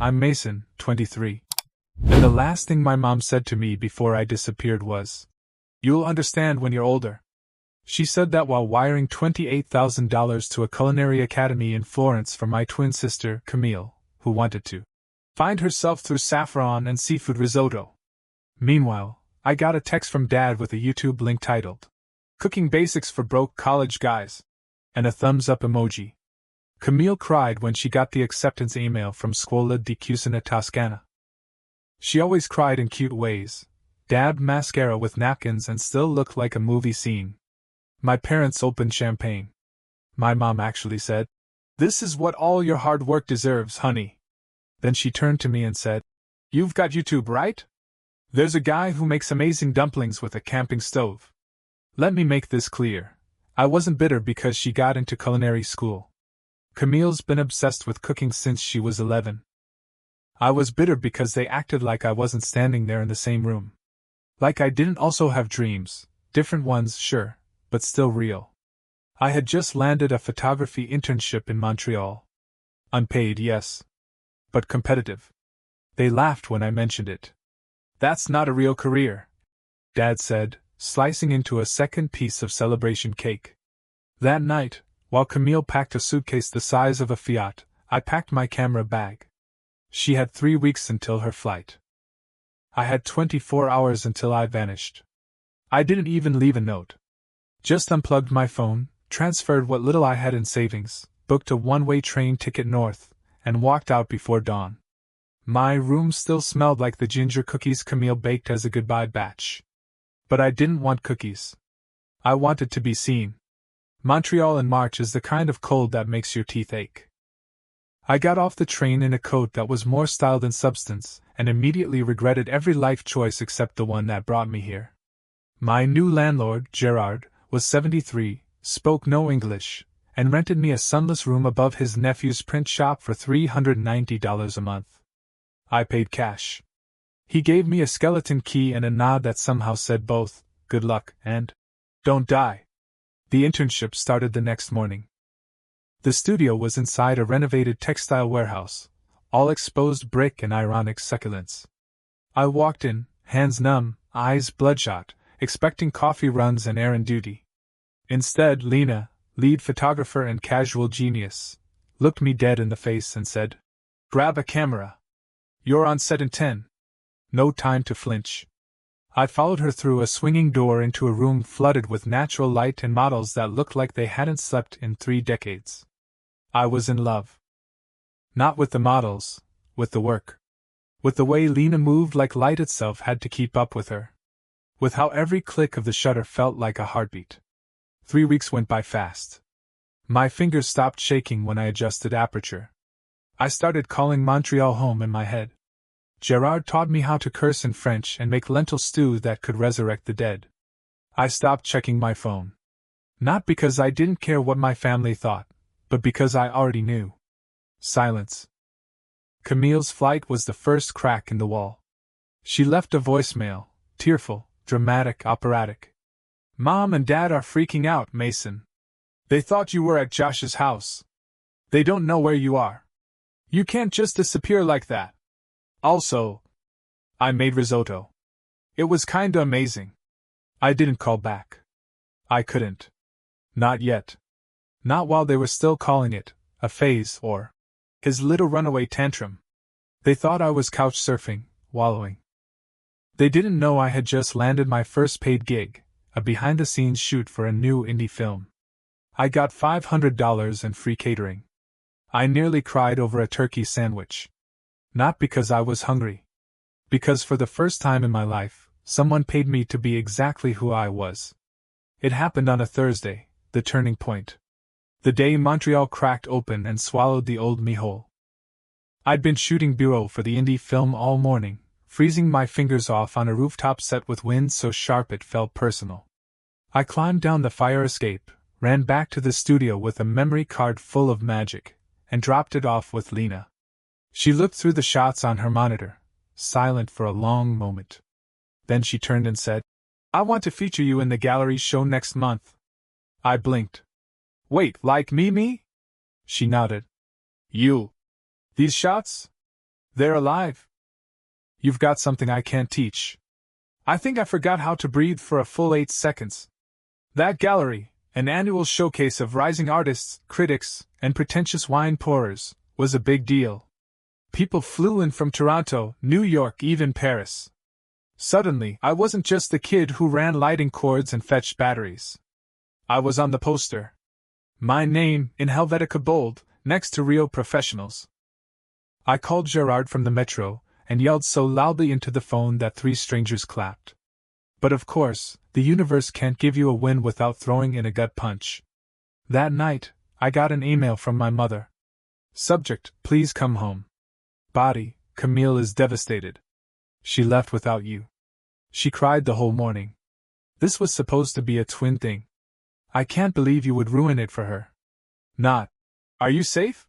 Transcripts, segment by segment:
I'm Mason, 23. And the last thing my mom said to me before I disappeared was, "You'll understand when you're older." She said that while wiring $28,000 to a culinary academy in Florence for my twin sister, Camille, who wanted to find herself through saffron and seafood risotto. Meanwhile, I got a text from Dad with a YouTube link titled, "Cooking Basics for Broke College Guys," and a thumbs up emoji. Camille cried when she got the acceptance email from Scuola di Cucina Toscana. She always cried in cute ways, dabbed mascara with napkins and still looked like a movie scene. My parents opened champagne. My mom actually said, "This is what all your hard work deserves, honey." Then she turned to me and said, "You've got YouTube, right? There's a guy who makes amazing dumplings with a camping stove." Let me make this clear. I wasn't bitter because she got into culinary school. Camille's been obsessed with cooking since she was 11. I was bitter because they acted like I wasn't standing there in the same room. Like I didn't also have dreams, different ones, sure, but still real. I had just landed a photography internship in Montreal. Unpaid, yes. But competitive. They laughed when I mentioned it. "That's not a real career," Dad said, slicing into a second piece of celebration cake. That night, while Camille packed a suitcase the size of a Fiat, I packed my camera bag. She had 3 weeks until her flight. I had 24 hours until I vanished. I didn't even leave a note. Just unplugged my phone, transferred what little I had in savings, booked a one-way train ticket north, and walked out before dawn. My room still smelled like the ginger cookies Camille baked as a goodbye batch. But I didn't want cookies. I wanted to be seen. Montreal in March is the kind of cold that makes your teeth ache. I got off the train in a coat that was more style than substance, and immediately regretted every life choice except the one that brought me here. My new landlord, Gerard, was 73, spoke no English, and rented me a sunless room above his nephew's print shop for $390 a month. I paid cash. He gave me a skeleton key and a nod that somehow said both, "Good luck," and "Don't die." The internship started the next morning. The studio was inside a renovated textile warehouse, all exposed brick and ironic succulence. I walked in, hands numb, eyes bloodshot, expecting coffee runs and errand duty. Instead, Lena, lead photographer and casual genius, looked me dead in the face and said, "Grab a camera. You're on set in 10. No time to flinch." I followed her through a swinging door into a room flooded with natural light and models that looked like they hadn't slept in 3 decades. I was in love. Not with the models, with the work. With the way Lena moved like light itself had to keep up with her. With how every click of the shutter felt like a heartbeat. 3 weeks went by fast. My fingers stopped shaking when I adjusted aperture. I started calling Montreal home in my head. Gerard taught me how to curse in French and make lentil stew that could resurrect the dead. I stopped checking my phone. Not because I didn't care what my family thought, but because I already knew. Silence. Camille's flight was the first crack in the wall. She left a voicemail, tearful, dramatic, operatic. "Mom and Dad are freaking out, Mason. They thought you were at Josh's house. They don't know where you are. You can't just disappear like that. Also, I made risotto. It was kinda amazing." I didn't call back. I couldn't. Not yet. Not while they were still calling it a phase or his little runaway tantrum. They thought I was couch surfing, wallowing. They didn't know I had just landed my first paid gig, a behind-the-scenes shoot for a new indie film. I got $500 and free catering. I nearly cried over a turkey sandwich. Not because I was hungry. Because for the first time in my life, someone paid me to be exactly who I was. It happened on a Thursday, the turning point. The day Montreal cracked open and swallowed the old me whole. I'd been shooting bureau for the indie film all morning, freezing my fingers off on a rooftop set with wind so sharp it felt personal. I climbed down the fire escape, ran back to the studio with a memory card full of magic, and dropped it off with Lena. She looked through the shots on her monitor, silent for a long moment. Then she turned and said, "I want to feature you in the gallery show next month." I blinked. "Wait, like me? She nodded. "You. These shots?" They're alive. You've got something I can't teach. I think I forgot how to breathe for a full 8 seconds. That gallery, an annual showcase of rising artists, critics, and pretentious wine pourers, was a big deal. People flew in from Toronto, New York, even Paris. Suddenly, I wasn't just the kid who ran lighting cords and fetched batteries. I was on the poster. My name, in Helvetica bold, next to real professionals. I called Gerard from the metro, and yelled so loudly into the phone that 3 strangers clapped. But of course, the universe can't give you a win without throwing in a gut punch. That night, I got an email from my mother. Subject, please come home. Body, Camille is devastated. She left without you. She cried the whole morning. This was supposed to be a twin thing. I can't believe you would ruin it for her. Not. Are you safe?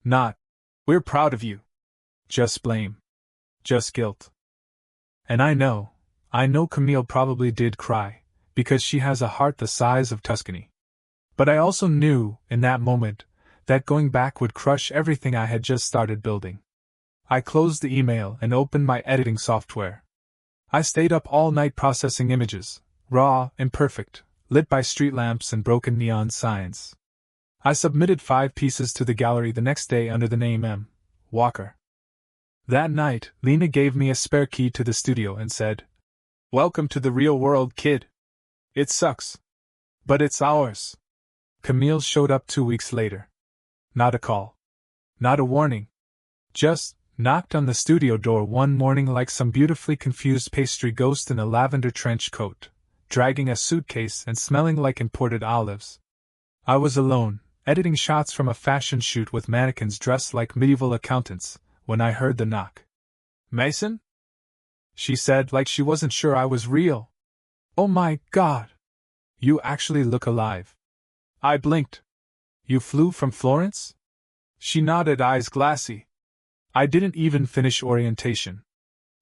Not. We're proud of you. Just blame. Just guilt. And I know Camille probably did cry, because she has a heart the size of Tuscany. But I also knew, in that moment, that going back would crush everything I had just started building. I closed the email and opened my editing software. I stayed up all night processing images, raw, imperfect, lit by street lamps and broken neon signs. I submitted 5 pieces to the gallery the next day under the name M. Walker. That night, Lena gave me a spare key to the studio and said, "Welcome to the real world, kid. It sucks. But it's ours." Camille showed up 2 weeks later. Not a call. Not a warning. Just knocked on the studio door one morning like some beautifully confused pastry ghost in a lavender trench coat, dragging a suitcase and smelling like imported olives. I was alone, editing shots from a fashion shoot with mannequins dressed like medieval accountants, when I heard the knock. "Mason?" she said, like she wasn't sure I was real. "Oh my God! You actually look alive." I blinked. "You flew from Florence?" She nodded, eyes glassy. "I didn't even finish orientation.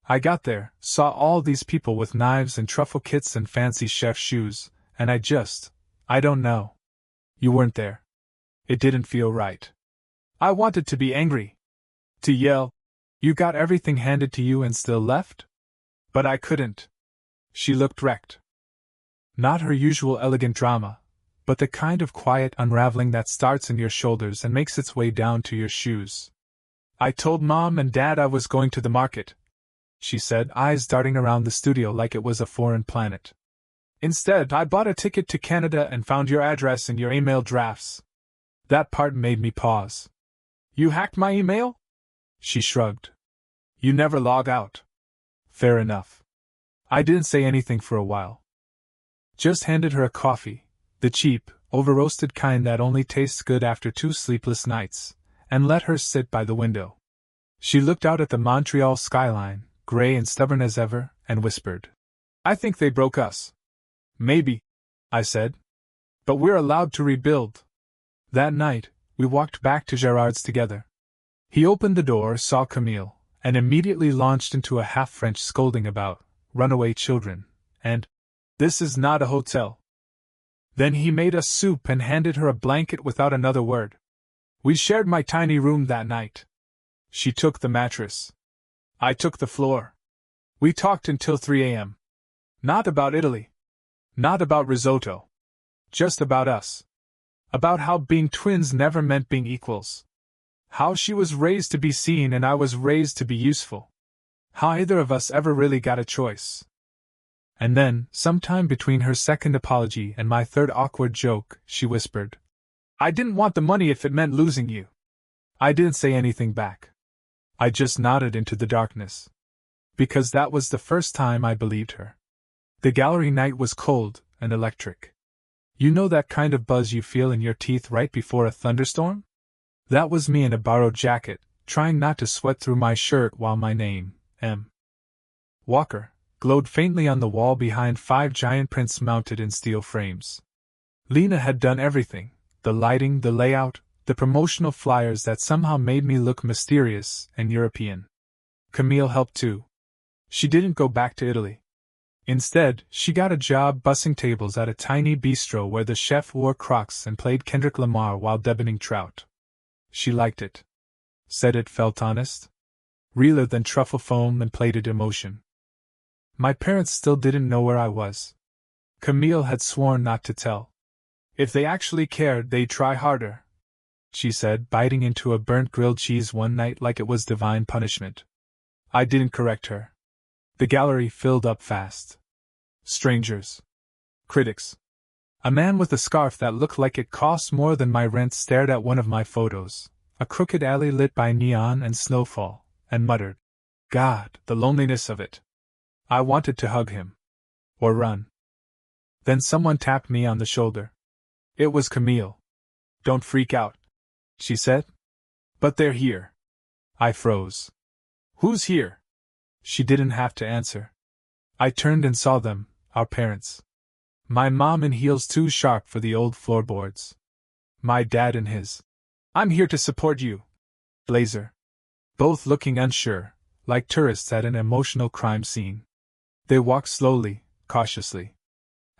I got there, saw all these people with knives and truffle kits and fancy chef shoes, and I don't know. You weren't there. It didn't feel right. I wanted to be angry. To yell, 'You got everything handed to you and still left?' But I couldn't." She looked wrecked. Not her usual elegant drama, but the kind of quiet unraveling that starts in your shoulders and makes its way down to your shoes. "I told Mom and Dad I was going to the market," she said, eyes darting around the studio like it was a foreign planet. "Instead, I bought a ticket to Canada and found your address in your email drafts." That part made me pause. "You hacked my email?" She shrugged. "You never log out." Fair enough. I didn't say anything for a while. Just handed her a coffee, the cheap, over-roasted kind that only tastes good after 2 sleepless nights, and let her sit by the window. She looked out at the Montreal skyline, gray and stubborn as ever, and whispered, "I think they broke us." "Maybe," I said. "But we're allowed to rebuild." That night, we walked back to Gerard's together. He opened the door, saw Camille, and immediately launched into a half-French scolding about runaway children, and, "This is not a hotel." Then he made us soup and handed her a blanket without another word. We shared my tiny room that night. She took the mattress. I took the floor. We talked until 3 a.m. Not about Italy. Not about risotto. Just about us. About how being twins never meant being equals. How she was raised to be seen and I was raised to be useful. How either of us ever really got a choice. And then, sometime between her second apology and my third awkward joke, she whispered, "I didn't want the money if it meant losing you." I didn't say anything back. I just nodded into the darkness. Because that was the first time I believed her. The gallery night was cold and electric. You know that kind of buzz you feel in your teeth right before a thunderstorm? That was me in a borrowed jacket, trying not to sweat through my shirt while my name, M. Walker, glowed faintly on the wall behind 5 giant prints mounted in steel frames. Lena had done everything, the lighting, the layout, the promotional flyers that somehow made me look mysterious and European. Camille helped too. She didn't go back to Italy. Instead, she got a job bussing tables at a tiny bistro where the chef wore Crocs and played Kendrick Lamar while deboning trout. She liked it. Said it felt honest. realer than truffle foam and plated emotion. My parents still didn't know where I was. Camille had sworn not to tell. If they actually cared, they'd try harder, she said, biting into a burnt grilled cheese one night like it was divine punishment. I didn't correct her. The gallery filled up fast. Strangers. Critics. A man with a scarf that looked like it cost more than my rent stared at one of my photos, a crooked alley lit by neon and snowfall, and muttered, "God, the loneliness of it." I wanted to hug him. Or run. Then someone tapped me on the shoulder. It was Camille. "Don't freak out," she said. "But they're here." I froze. "Who's here?" She didn't have to answer. I turned and saw them, our parents. My mom in heels too sharp for the old floorboards. My dad in his "I'm here to support you" blazer. Both looking unsure, like tourists at an emotional crime scene. They walked slowly, cautiously.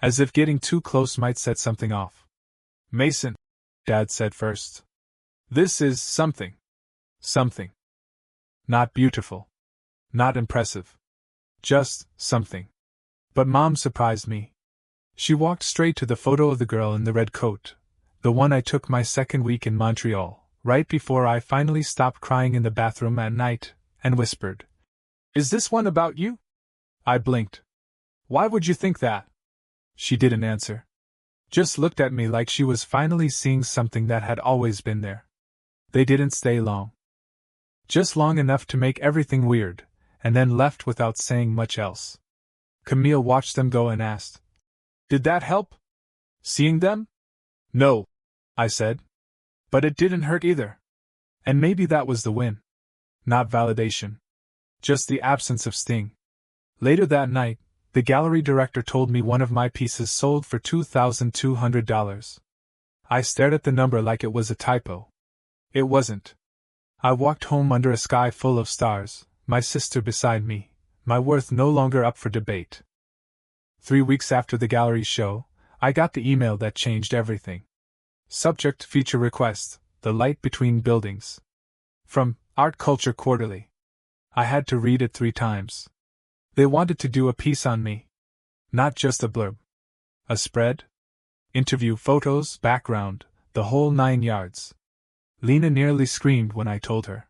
As if getting too close might set something off. "Mason," Dad said first. "This is something. Something. Not beautiful. Not impressive. Just something." But Mom surprised me. She walked straight to the photo of the girl in the red coat, the one I took my second week in Montreal, right before I finally stopped crying in the bathroom at night, and whispered, "Is this one about you?" I blinked. "Why would you think that?" She didn't answer. Just looked at me like she was finally seeing something that had always been there. They didn't stay long. Just long enough to make everything weird, and then left without saying much else. Camille watched them go and asked, "Did that help? Seeing them?" "No," I said. "But it didn't hurt either." And maybe that was the win. Not validation. Just the absence of sting. Later that night, the gallery director told me one of my pieces sold for $2,200. I stared at the number like it was a typo. It wasn't. I walked home under a sky full of stars, my sister beside me, my worth no longer up for debate. 3 weeks after the gallery show, I got the email that changed everything. Subject: feature request, The Light Between Buildings. From Art Culture Quarterly. I had to read it 3 times. They wanted to do a piece on me. Not just a blurb. A spread? Interview, photos, background, the whole 9 yards. Lena nearly screamed when I told her.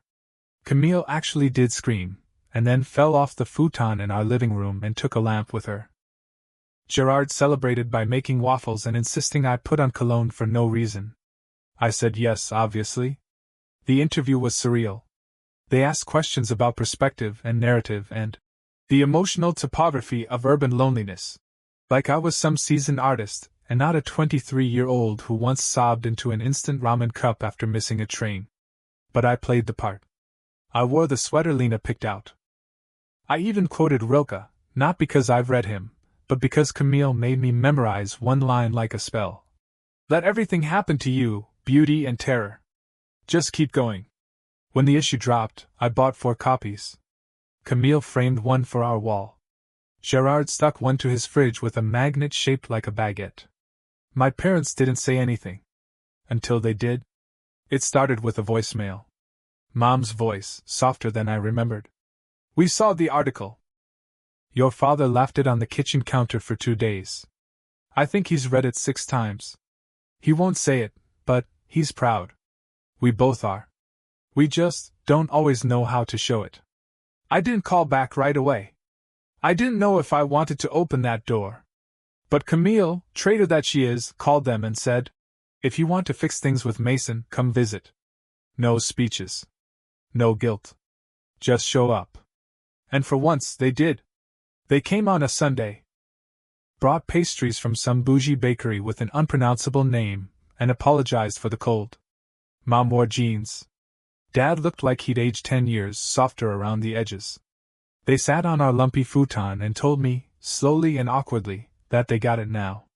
Camille actually did scream, and then fell off the futon in our living room and took a lamp with her. Gerard celebrated by making waffles and insisting I put on cologne for no reason. I said yes, obviously. The interview was surreal. They asked questions about perspective and narrative and the emotional topography of urban loneliness. Like I was some seasoned artist, and not a 23-year-old who once sobbed into an instant ramen cup after missing a train. But I played the part. I wore the sweater Lena picked out. I even quoted Rilke, not because I've read him, but because Camille made me memorize one line like a spell. "Let everything happen to you, beauty and terror. Just keep going." When the issue dropped, I bought 4 copies. Camille framed one for our wall. Gerard stuck one to his fridge with a magnet shaped like a baguette. My parents didn't say anything. Until they did. It started with a voicemail. Mom's voice, softer than I remembered. "We saw the article. Your father left it on the kitchen counter for 2 days. I think he's read it 6 times. He won't say it, but he's proud. We both are. We just don't always know how to show it." I didn't call back right away. I didn't know if I wanted to open that door. But Camille, traitor that she is, called them and said, "If you want to fix things with Mason, come visit. No speeches. No guilt. Just show up." And for once, they did. They came on a Sunday. Brought pastries from some bougie bakery with an unpronounceable name, and apologized for the cold. Mom wore jeans. Dad looked like he'd aged 10 years, softer around the edges. They sat on our lumpy futon and told me, slowly and awkwardly, that they got it now.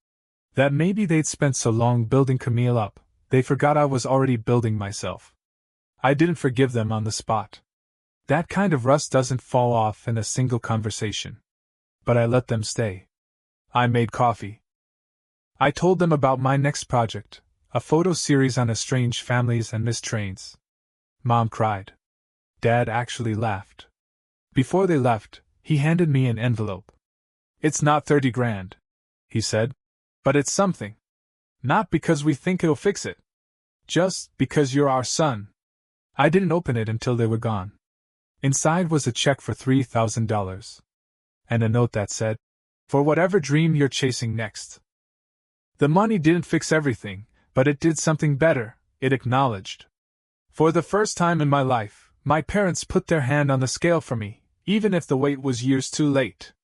That maybe they'd spent so long building Camille up, they forgot I was already building myself. I didn't forgive them on the spot. That kind of rust doesn't fall off in a single conversation. But I let them stay. I made coffee. I told them about my next project, a photo series on estranged families and missed trains. Mom cried. Dad actually laughed. Before they left, he handed me an envelope. "It's not 30 grand," he said, "but it's something. Not because we think it'll fix it. Just because you're our son." I didn't open it until they were gone. Inside was a check for $3,000. And a note that said, "For whatever dream you're chasing next." The money didn't fix everything, but it did something better, it acknowledged. For the first time in my life, my parents put their hand on the scale for me, even if the wait was years too late.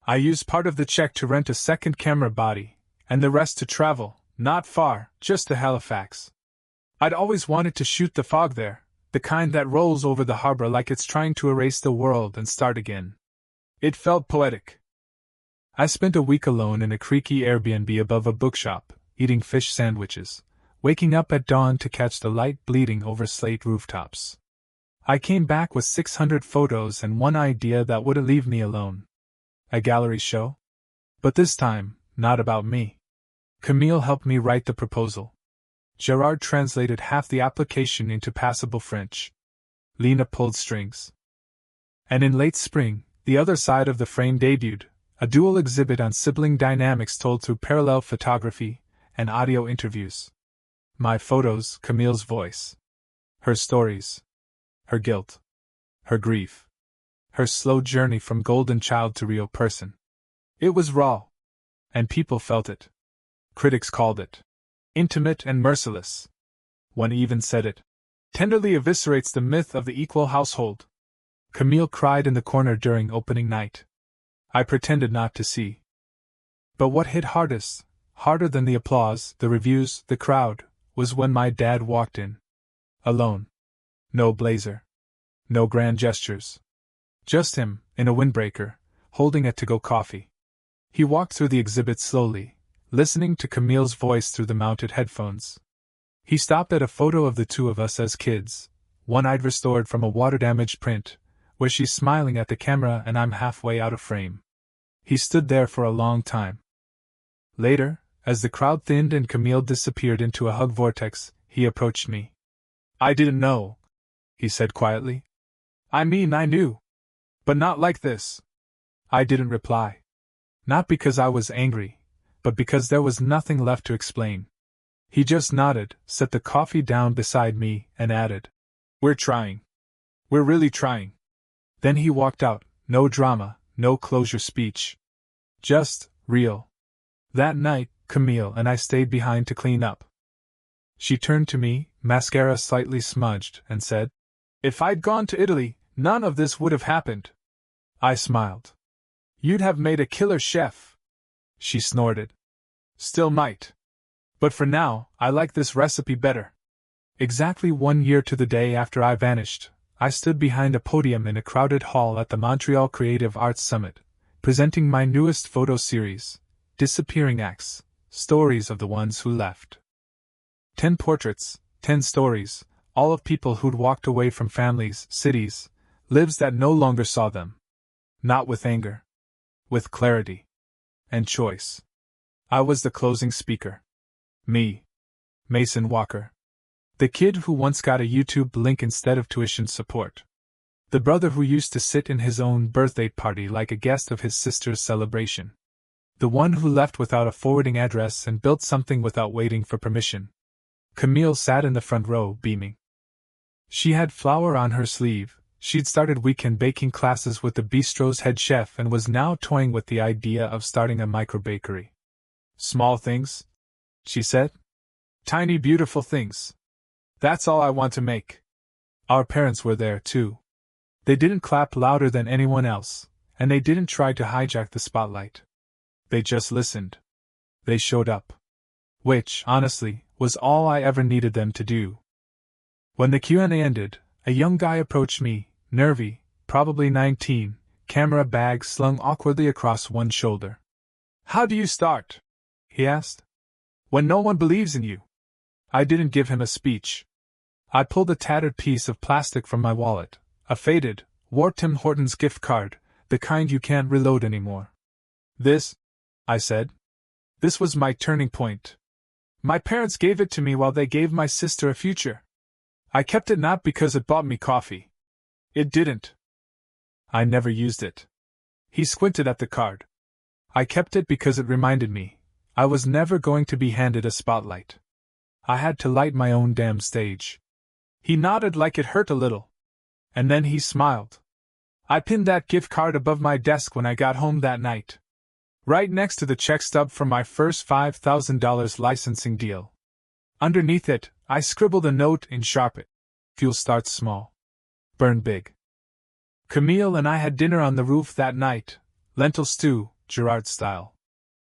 I used part of the check to rent a second camera body, and the rest to travel, not far, just to Halifax. I'd always wanted to shoot the fog there, the kind that rolls over the harbor like it's trying to erase the world and start again. It felt poetic. I spent a week alone in a creaky Airbnb above a bookshop, eating fish sandwiches, waking up at dawn to catch the light bleeding over slate rooftops. I came back with 600 photos and one idea that wouldn't leave me alone. A gallery show? But this time, not about me. Camille helped me write the proposal. Gerard translated half the application into passable French. Lena pulled strings. And in late spring, the other side of the frame debuted, a dual exhibit on sibling dynamics told through parallel photography and audio interviews. My photos, Camille's voice. Her stories. Her guilt. Her grief. Her slow journey from golden child to real person. It was raw. And people felt it. Critics called it intimate and merciless. One even said it tenderly eviscerates the myth of the equal household. Camille cried in the corner during opening night. I pretended not to see. But what hit hardest, harder than the applause, the reviews, the crowd, was when my dad walked in. Alone. No blazer. No grand gestures. Just him, in a windbreaker, holding a to-go coffee. He walked through the exhibit slowly, listening to Camille's voice through the mounted headphones. He stopped at a photo of the two of us as kids, one I'd restored from a water-damaged print, where she's smiling at the camera and I'm halfway out of frame. He stood there for a long time. Later, as the crowd thinned and Camille disappeared into a hug vortex, he approached me. "I didn't know," he said quietly. "I mean, I knew. But not like this." I didn't reply. Not because I was angry, but because there was nothing left to explain. He just nodded, set the coffee down beside me, and added, "We're trying. We're really trying." Then he walked out, no drama, no closure speech. Just, real. That night, Camille and I stayed behind to clean up. She turned to me, mascara slightly smudged, and said, "If I'd gone to Italy, none of this would have happened." I smiled. "You'd have made a killer chef." She snorted. "Still might. But for now, I like this recipe better." Exactly 1 year to the day after I vanished, I stood behind a podium in a crowded hall at the Montreal Creative Arts Summit, presenting my newest photo series, Disappearing Acts, Stories of the Ones Who Left. 10 portraits, 10 stories, all of people who'd walked away from families, cities, lives that no longer saw them. Not with anger. With clarity. And choice. I was the closing speaker. Me. Mason Walker. The kid who once got a YouTube link instead of tuition support. The brother who used to sit in his own birthday party like a guest of his sister's celebration. The one who left without a forwarding address and built something without waiting for permission. Camille sat in the front row, beaming. She had flour on her sleeve. She'd started weekend baking classes with the bistro's head chef and was now toying with the idea of starting a microbakery. "Small things," she said. "Tiny beautiful things. That's all I want to make." Our parents were there, too. They didn't clap louder than anyone else, and they didn't try to hijack the spotlight. They just listened. They showed up. Which, honestly, was all I ever needed them to do. When the Q&A ended, a young guy approached me, nervy, probably 19, camera bag slung awkwardly across one shoulder. "How do you start?" he asked. "When no one believes in you." I didn't give him a speech. I pulled a tattered piece of plastic from my wallet, a faded, wore Tim Hortons gift card, the kind you can't reload anymore. "This," I said. "This was my turning point. My parents gave it to me while they gave my sister a future. I kept it not because it bought me coffee. It didn't. I never used it. He squinted at the card. I kept it because it reminded me I was never going to be handed a spotlight. I had to light my own damn stage. He nodded like it hurt a little. And then he smiled. I pinned that gift card above my desk when I got home that night. Right next to the check stub from my first $5,000 licensing deal. Underneath it, I scribbled a note in Sharpie. Fuel starts small. Burn big. Camille and I had dinner on the roof that night, lentil stew, Gerard style.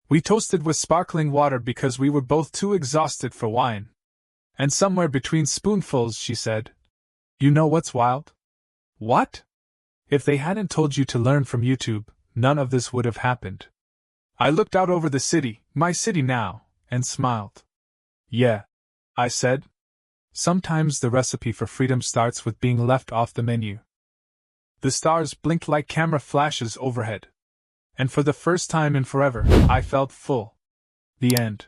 We toasted with sparkling water because we were both too exhausted for wine. And somewhere between spoonfuls she said, "You know what's wild?" "What?" "If they hadn't told you to learn from YouTube, none of this would have happened." I looked out over the city, my city now, and smiled. "Yeah," I said. "Sometimes the recipe for freedom starts with being left off the menu." The stars blinked like camera flashes overhead. And for the first time in forever, I felt full. The end.